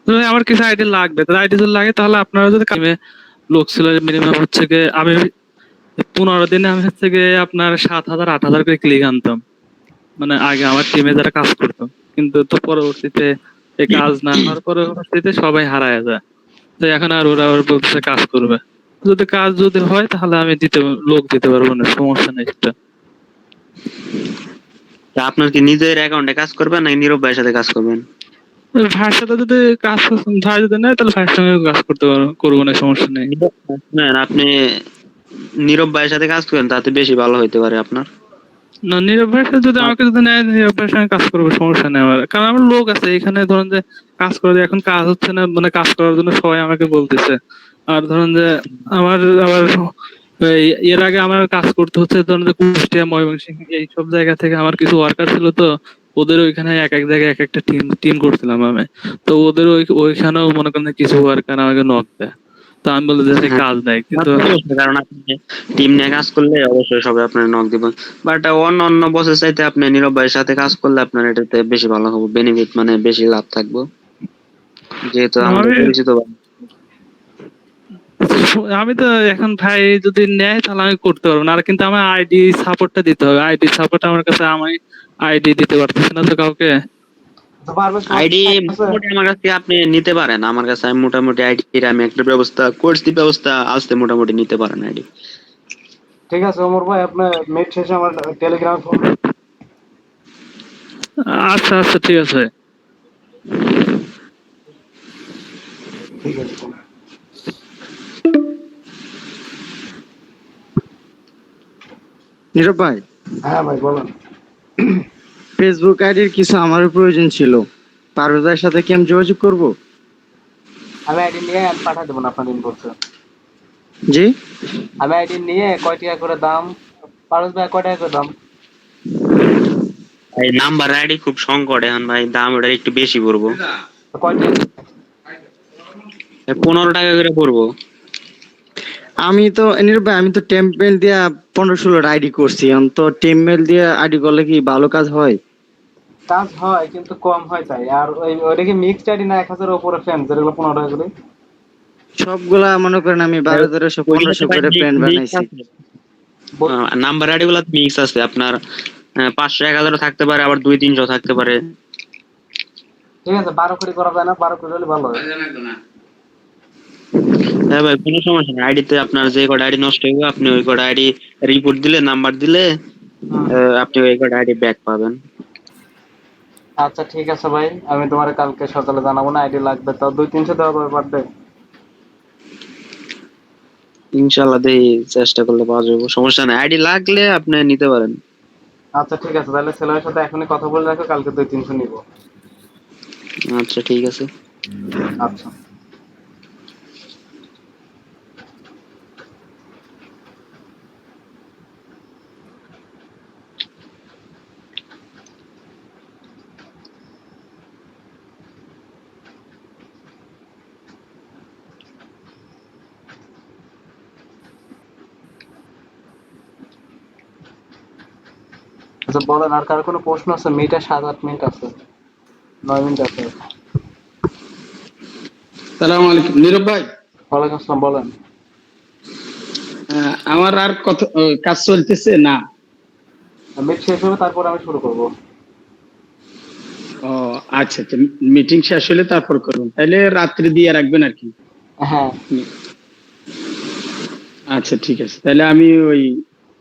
তবে আমার কিছু আইডি লাগবে, তাহলে আইডি যদি লাগে তাহলে আপনারা যদি লোক ছিল মিনিমাম হচ্ছে গিয়ে আমি 15 দিনে আমি হচ্ছে গিয়ে আপনার 7000-8000 করে ক্লিক আনতাম, মানে আগে আমার টিমে যারা কাজ করতো, কিন্তু তো পরবর্তীতে এই কাজ না হওয়ার পরবর্তীতে সবাই হারায় যায়, তো এখন আর ওরা বলতেছে কাজ করবে, যদি কাজ যদি হয় তাহলে আমি লোক দিতে পারবো না, সমস্যা নেই সেটা। আপনার কি নিজের অ্যাকাউন্টে কাজ করবেন নাকি নীরব ভাইয়ের সাথে কাজ করবেন? ভাইয়ের সাথে যদি কাজ ভাই যদি নেয় তাহলে ভাইয়ের সঙ্গে কাজ করবো না, সমস্যা নেই। আপনি নীরব ভাইয়ের সাথে কাজ করেন, তাতে বেশি ভালো হইতে পারে আপনার। না নীরব ভাইয়ের সাথে যদি আমাকে যদি নেয়, নীরব ভাইয়ের সঙ্গে কাজ করবো, সমস্যা নেই আমার, কারণ আমার লোক আছে এখানে, ধরেন যে কাজ করে এখন কাজ হচ্ছে না, মানে কাজ করার জন্য সবাই আমাকে বলতেছে। আর ধরেন যে আমার আবার এর আগে আমার কাজ করতে হচ্ছে ধরেন যে কুষ্টিয়া, ময়মনসিংহ এইসব জায়গা থেকে আমার কিছু ওয়ার্কার ছিল, তো ওদের ওইখানে এক এক জায়গায় এক একটা টিম করছিলাম আমি, তো ওদের ওইখানেও মনে করেন কিছু ওয়ার্কার আমাকে নক দেয়, তো আমি বলে যে কাজ দেয়, কিন্তু কারণ আপনি টিম নিয়ে কাজ করলে অবশ্যই সবাই আপনার নক দিবেন, বাট অন্য বসের চাইতে আপনি নীরব ভাইয়ের সাথে কাজ করলে আপনার এটাতে বেশি ভালো হবে, বেনিফিট মানে বেশি লাভ থাকবে, যেহেতু আমাদের পরিচিত। আমি তো এখন ভাই যদি নেয় তাহলে আমি করতে পারবো না, আর কিন্তু আমার আইডি সাপোর্টটা দিতে হবে, আইডি সাপোর্ট আমার কাছে আমি আইডি দিতে পারতেছি না তো কাউকে। তো পারবে আইডি মোটামুটি আমার কাছে আপনি নিতে পারেন, আমার কাছে আমি মোটামুটি আইডির আমি একটা ব্যবস্থা করছি, ব্যবস্থা আসতে মোটামুটি নিতে পারেন আইডি। ঠিক আছে ওমর ভাই, আপনার মিট শেষে আমার টেলিগ্রামে ফোন। আচ্ছা আচ্ছা ঠিক আছে। ঠিক আছে। নীরব ভাই, হ্যাঁ ভাই বলেন। ফেসবুক আইডির কিছু আমারও প্রয়োজন ছিল, পারভেজের সাথে কি আমি যোগাযোগ করব? আমি আইডি নিয়ে আমি পাঠিয়ে দেবো না আপনার ইনবক্সে। জি, আমি আইডি নিয়ে কয় টাকা করে দাম, পারস ভাই কয় টাকা করে দাম? এই নাম্বার আইডি খুব সংকট এখন ভাই, দাম ওটা একটু বেশি পড়বো। কয় টাকা? 15 টাকা করে পড়বো। আমি তো নীরব ভাই, আমি তো টেম্পেল দিয়া 15-16 আইডি করছি, তো টেম্পেল দিয়ে আইডি করলে কি ভালো কাজ হয়? কাজ হয় কিন্তু কম হয় তাই। আর ওইটা কি মিক্সড আইডি না 1000 উপরে ফ্রেন্ড, যেগুলো 15 টাকা করে? সবগুলা মনে করেন আমি 1200-1500 করে প্ল্যান বানাইছি। নাম্বার আইডি গুলা মিক্স আছে আপনার, 500-1000 থাকতে পারে, আবার 200-300 থাকতে পারে। ঠিক আছে 12 করে করা যায় না? 12 করে হলে ভালো হয়। হ্যাঁ ভাই কোনো সমস্যা নেই, আইডিতে আপনার যে কটা আইডি নষ্ট হয়ে গেছে আপনি ওই কটা আইডি রিপোর্ট দিলে, নাম্বার দিলে আপনি ওই কটা আইডি ব্যাক পাবেন। আচ্ছা ঠিক আছে ভাই, আমি তোমার কালকে সকালে জানাবো না। আইডি লাগবে তাও 200-300 দেওয়া যাবে পার ডে? ইনশাআল্লাহ দেখি চেষ্টা করলে পাওয়া যাবে, সমস্যা নেই, আইডি লাগলে আপনি নিতে পারেন। আচ্ছা ঠিক আছে, তাহলে ছেলের সাথে এখনই কথা বলে রাখো, কালকে 200-300 নিবো। আচ্ছা ঠিক আছে। আচ্ছা। আচ্ছা বলেন, আর কারো কোনো প্রশ্ন আছে? মিনিটে 7-8 মিনিট আছে, 9 মিনিট আছে। সালাম আলাইকুম নীরব ভাই। ওয়ালাইকুম আসসালাম, বলেন। আমার আর কত কাজ চলতেছে না? মিট শেষ হবে তারপর আমি শুরু করব। ও আচ্ছা আচ্ছা, মিটিং শেষ হলে তারপর করুন, তাহলে রাত্রি দিয়ে রাখবেন আর কি। হ্যাঁ আচ্ছা ঠিক আছে, তাহলে আমি ওই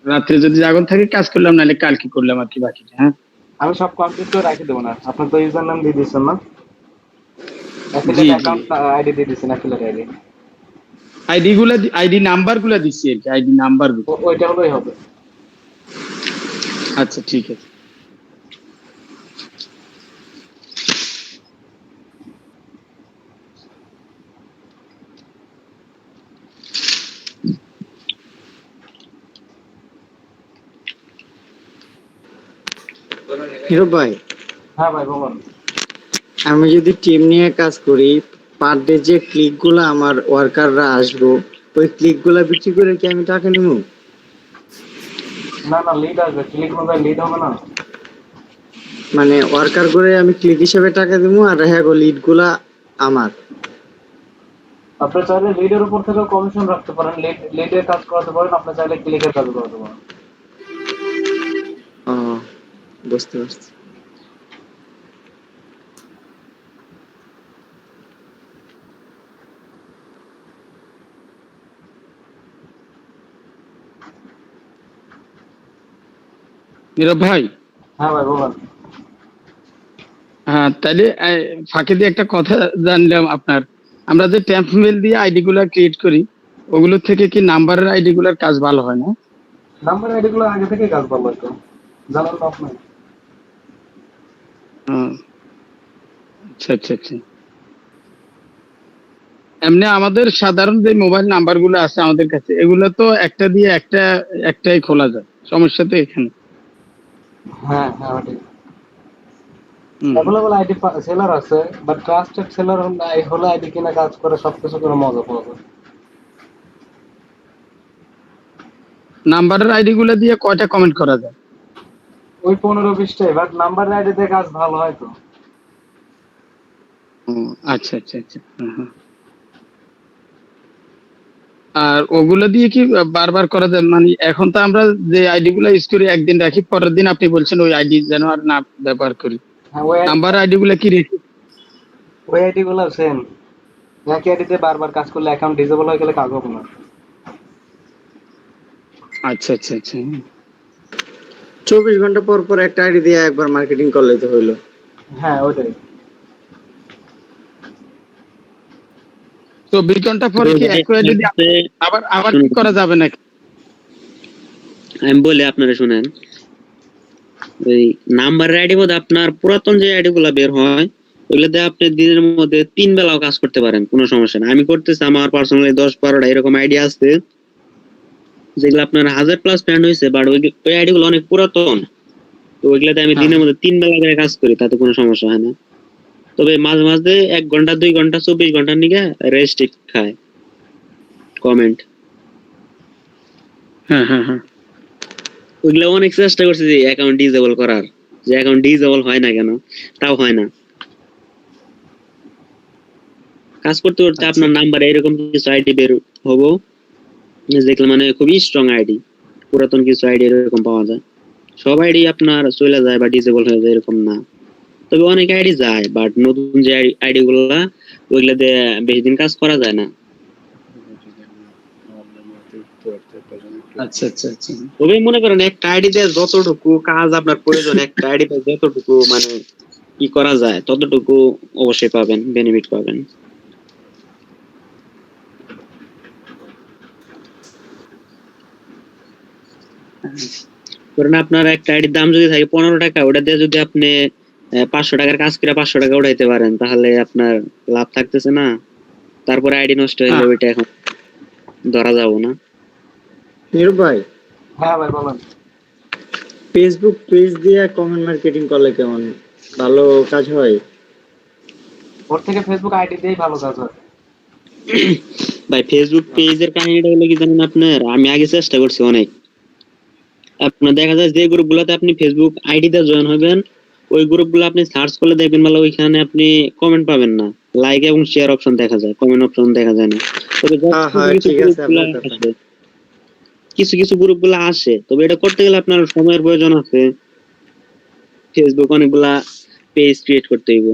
রাত্রে যদি জাগন থাকে কাজ করলাম, নাহলে কালকে করলাম আর কি বাকিটা। হ্যাঁ আমি সব কমপ্লিট করে রাখি দেবো না। আপনার তো ইউজার নাম দিয়ে দিচ্ছেন না? জি অ্যাফিলিয়েট জি, অ্যাকাউন্ট আইডি দিয়ে দিচ্ছেন, অ্যাফিলিয়েট আইডি। আইডি নাম্বার গুলা দিচ্ছি আর কি, আইডি নাম্বার গুলো। ওইটা হলেই হবে। আচ্ছা ঠিক আছে। নীরব ভাই, হ্যাঁ ভাই বলুন। আমি যদি টিম নিয়ে কাজ করি, পার ডে যে ক্লিক গুলা আমার ওয়ার্কাররা আসবো, ওই ক্লিক গুলা বিক্রি করে কি আমি টাকা নিব? না না, লিড আসবে। ক্লিক অনুযায়ী লিড হবে না? মানে ওয়ার্কার করে আমি ক্লিক হিসেবে টাকা দিব, আর হ্যাঁ লিড গুলা আমার। আপনি চাইলে লিডের উপর থেকেও কমিশন রাখতে পারেন, লিডের কাজ করাতে পারেন, আপনি চাইলে ক্লিকের কাজ করাতে পারেন। ও, বুঝতে পারছি। নীরব ভাই। হ্যাঁ ভাই বলুন। হ্যাঁ তাহলে ফাঁকে দিয়ে একটা কথা জানলাম আপনার, আমরা যে ট্যাম্প মেল দিয়ে আইডি গুলা ক্রিয়েট করি, ওগুলো থেকে কি নাম্বারের আইডি গুলার কাজ ভালো হয় না? নাম্বার আইডি গুলো আগে থেকে কাজ ভালো হতো, জানার না আপনি? আচ্ছা আচ্ছা আচ্ছা। এমনি আমাদের সাধারণ যে মোবাইল নাম্বার গুলো আছে আমাদের কাছে, এগুলো তো একটা দিয়ে একটাই খোলা যায়, সমস্যা তো এখানে। হ্যাঁ হ্যাঁ ঠিক। অ্যাভেলেবল আইডি সেলার আছে, বাট ট্রাস্টেড সেলার হলে আইডি কিনা কাজ করে সবকিছু করে মজা পাওয়া যায়। নাম্বারের আইডি গুলো দিয়ে কয়টা কমেন্ট করা যায়? ওই 15-20টাই, বাট নাম্বার আইডিতে কাজ ভালো হয় তো। ও আচ্ছা আচ্ছা আচ্ছা। আর ওগুলো দিয়ে কি বারবার করা যায়? মানে এখন তো আমরা যে আইডি গুলো ইউজ করি একদিন রাখি, পরের দিন আপনি বলছেন ওই আইডি যেন আর না ব্যবহার করি। হ্যাঁ নাম্বার আইডি গুলো কি রেখে? ওই আইডি গুলো সেম, একই আইডিতে বারবার কাজ করলে অ্যাকাউন্ট ডিসেবল হয়ে গেলে কাজ হবে না। আচ্ছা আচ্ছা আচ্ছা। 24 ঘন্টা পর পর একটা আইডি দিয়ে একবার মার্কেটিং করলে তো হইলো। হ্যাঁ ওইটাই। 24 ঘন্টা পরে কি একই আইডি আবার আবার কি করা যাবে নাকি? আমি বলি আপনারা শুনেন, ওই নাম্বার আইডি মধ্যে আপনার পুরাতন যে আইডি গুলা বের হয় ওগুলোতে আপনি দিনের মধ্যে 3 বেলাও কাজ করতে পারেন, কোনো সমস্যা নেই। আমি করতেছি, আমার পার্সোনালি 10-12টা এরকম আইডি আছে যেগুলো আপনার 1000+ ফ্রেন্ড হয়েছে, বাট ওই আইডি গুলো অনেক পুরাতন, তো ওইগুলোতে আমি দিনের মধ্যে 3 বেলা করে কাজ করি, তাতে কোনো সমস্যা হয় না। তবে মাঝে মাঝে 1 ঘন্টা 2 ঘন্টা 24 ঘন্টার নিকে রেস্ট খায় কমেন্ট। হ্যাঁ হ্যাঁ হ্যাঁ। ওইগুলো অনেক চেষ্টা করছি যে অ্যাকাউন্ট ডিসেবল করার, যে অ্যাকাউন্ট ডিসেবল হয় না কেন, তাও হয় না। কাজ করতে করতে আপনার নাম্বারে এরকম কিছু আইডি বের হবো দেখলে, মানে খুবই স্ট্রং আইডি, পুরাতন কিছু আইডি এরকম পাওয়া যায়। সব আইডি আপনার চলে যায় বা ডিসেবল হয়ে যায় এরকম না, তবে অনেক আইডি যায়, বাট নতুন যে আইডি গুলা ওইগুলাতে বেশি দিন কাজ করা যায় না। আচ্ছা আচ্ছা আচ্ছা। তবে মনে করেন একটা আইডিতে যতটুকু কাজ আপনার প্রয়োজন, একটা আইডিতে যতটুকু মানে কি করা যায় ততটুকু অবশ্যই পাবেন, বেনিফিট পাবেন। ধরেন আপনার একটা আইডির দাম যদি থাকে 15 টাকা, ওটা দিয়ে যদি আপনি 500 টাকার কাজ করে 500 টাকা উঠাইতে পারেন, তাহলে আপনার লাভ থাকতেছে না। তারপরে আইডি নষ্ট হয়ে যাবে, ওইটা এখন ধরা যাবো না। নীরব ভাই, হ্যাঁ ভাই বলেন। ফেসবুক পেজ দিয়ে কমেন্ট মার্কেটিং করলে কেমন ভালো কাজ হয়? ওর থেকে ফেসবুক আইডি দিয়েই ভালো কাজ হয়। ভাই ফেসবুক পেজের কাহিনীটা হলো কি জানেন আপনার, আমি আগে চেষ্টা করছি অনেক। আপনার দেখা যায় যে গ্রুপগুলোতে আপনি ফেসবুক আইডিতে জয়েন হবেন, ওই গ্রুপগুলো আপনি সার্চ করলে দেখবেন মানে ওইখানে আপনি কমেন্ট পাবেন না, লাইক এবং শেয়ার অপশন দেখা যায়, কমেন্ট অপশন দেখা যায় না। তবে ঠিক আছে, আপনার কথা। কিছু কিছু গ্রুপগুলো আসে, তবে এটা করতে গেলে আপনার সময়ের প্রয়োজন আছে। ফেসবুক অনেকগুলা পেজ ক্রিয়েট করতে হইব,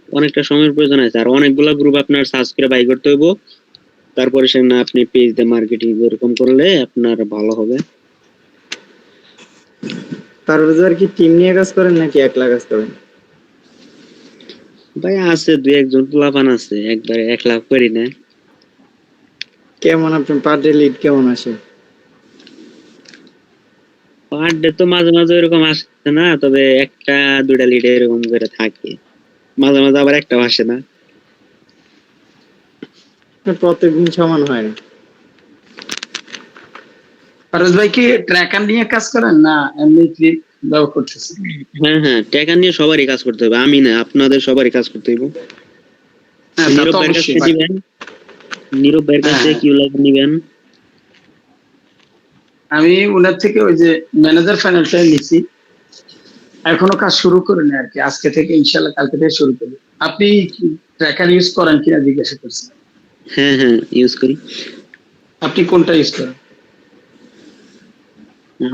অনেকটা সময়ের প্রয়োজন আছে, আর অনেকগুলা গ্রুপ আপনার সার্চ করে বাই করতে হইব, তারপরে সেখানে আপনি পেজ দিয়ে মার্কেটিং এরকম করলে আপনার ভালো হবে। তারপর কি টিম নিয়ে কাজ করেন নাকি একলা কাজ করেন? ভাই আছে 2-1 জন পোলাপান আছে, একবারে 1 লাখ করি না। কেমন আপনার পার ডে লিড কেমন আসে? পার ডে তো মাঝে মাঝে এরকম আসে না, তবে 1-2টা লিড এরকম করে থাকে, মাঝে মাঝে আবার একটাও আসে না। প্রত্যেকদিন সমান হয় না। ফারুজ ভাই কি ট্র্যাকার নিয়ে কাজ করেন না এমনি ক্লিক দাও করতেছেন? হ্যাঁ হ্যাঁ, টাকা নিয়ে সবারই কাজ করতে হবে, আমি না, আপনাদের সবারই কাজ করতে হবে। হ্যাঁ তা তো নীরব ভাইয়ের কাছে অবশ্যই। দিবেন, নীরব ভাইয়ের কাছে হ্যাঁ। কিউ লাইক নিবেন। আমি ওনার থেকে ওই যে ম্যানেজার ফাইন্যান্সিয়াল নিছি, এখনো কাজ শুরু করিনি আর কি, আজকে থেকে ইনশাআল্লাহ কালকে থেকে শুরু করব। আপনি ট্র্যাকার ইউজ করেন কিনা জিজ্ঞাসা করছেন? হ্যাঁ হ্যাঁ, ইউজ করি। আপনি কোনটা ইউজ করেন?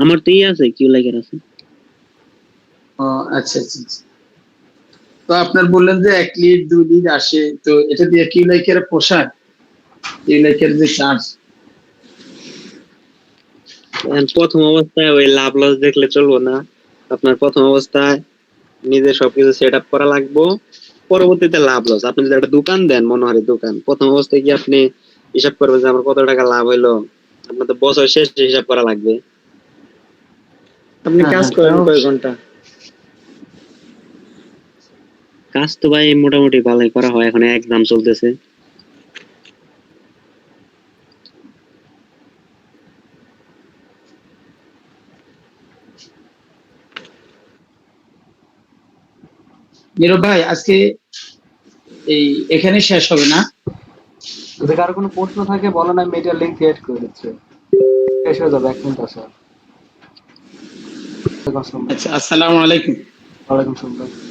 আমার তো আছে, কিউ লাইকের আছে। ও আচ্ছা আচ্ছা আচ্ছা। তো আপনার বললেন যে 1 লিড 2 লিড আসে, তো এটা দিয়ে কিউ লাইকের পোষায়? কিউ লাইকের যে চার্জ প্রথম অবস্থায় ওই লাভ লস দেখলে চলবো না, আপনার প্রথম অবস্থায় নিজে সবকিছু সেট আপ করা লাগবে, পরবর্তীতে লাভ লস। আপনি যদি একটা দোকান দেন, মনোহারি দোকান, প্রথম অবস্থায় কি আপনি হিসাব করবেন যে আমার কত টাকা লাভ হইলো, আপনার তো বছর শেষে হিসাব করা লাগবে। আপনি কাজ করেন কয় ঘন্টা? কাজ তো ভাই মোটামুটি ভালোই করা হয়, এখন এক্সাম চলতেছে। নীরব ভাই আজকে এই এখানে শেষ হবে না? যদি কারো কোনো প্রশ্ন থাকে বলেন, আমি মিডিয়ার লিংক ক্রিয়েট করে দিচ্ছি, শেষ হয়ে যাবে 1 মিনিট আছে। আচ্ছা, আসসালামু আলাইকুম। ওয়ালাইকুম আসসালাম।